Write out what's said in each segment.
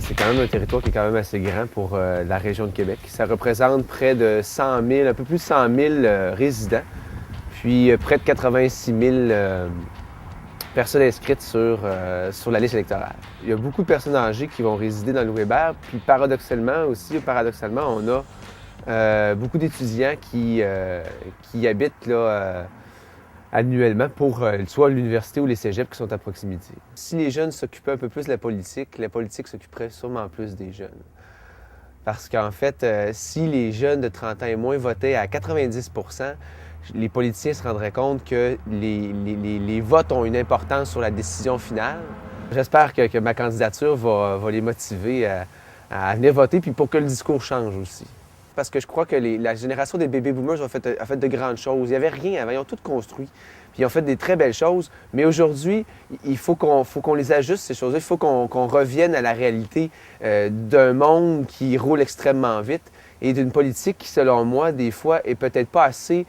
C'est quand même un territoire qui est quand même assez grand pour la région de Québec. Ça représente près de 100 000, un peu plus de 100 000 résidents, puis près de 86 000 personnes inscrites sur la liste électorale. Il y a beaucoup de personnes âgées qui vont résider dans Louis-Hébert, puis paradoxalement, on a beaucoup d'étudiants qui habitent là, annuellement pour soit l'université ou les cégeps qui sont à proximité. Si les jeunes s'occupaient un peu plus de la politique s'occuperait sûrement plus des jeunes. Parce qu'en fait, si les jeunes de 30 ans et moins votaient à 90 %, les politiciens se rendraient compte que les votes ont une importance sur la décision finale. J'espère que ma candidature va les motiver à venir voter, puis pour que le discours change aussi. Parce que je crois que la génération des baby boomers a fait de grandes choses. Il n'y avait rien avant, ils ont tout construit. Puis ils ont fait des très belles choses. Mais aujourd'hui, il faut qu'on les ajuste, ces choses-là. Il faut qu'on revienne à la réalité d'un monde qui roule extrêmement vite et d'une politique qui, selon moi, des fois, est peut-être pas assez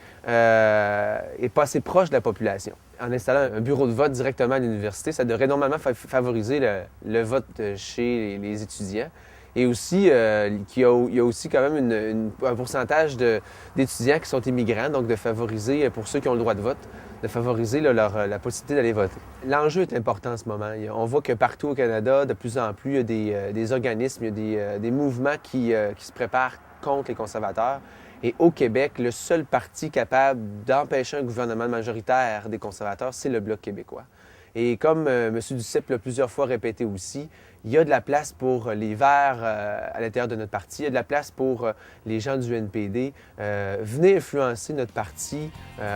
proche de la population. En installant un bureau de vote directement à l'université, ça devrait normalement favoriser le vote chez les étudiants. Et aussi, il y a aussi quand même un pourcentage d'étudiants qui sont immigrants, donc de favoriser, pour ceux qui ont le droit de vote, de favoriser la possibilité d'aller voter. L'enjeu est important en ce moment. On voit que partout au Canada, de plus en plus, il y a des organismes, il y a des mouvements qui se préparent contre les conservateurs. Et au Québec, le seul parti capable d'empêcher un gouvernement majoritaire des conservateurs, c'est le Bloc québécois. Et comme M. Duceppe l'a plusieurs fois répété aussi, il y a de la place pour les Verts à l'intérieur de notre parti, il y a de la place pour les gens du NPD. Venez influencer notre parti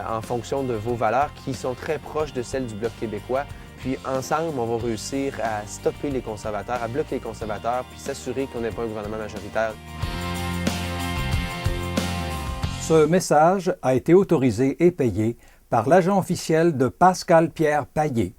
en fonction de vos valeurs qui sont très proches de celles du Bloc québécois. Puis ensemble, on va réussir à stopper les conservateurs, à bloquer les conservateurs, puis s'assurer qu'on n'ait pas un gouvernement majoritaire. Ce message a été autorisé et payé par l'agent officiel de Pascal-Pierre Payé.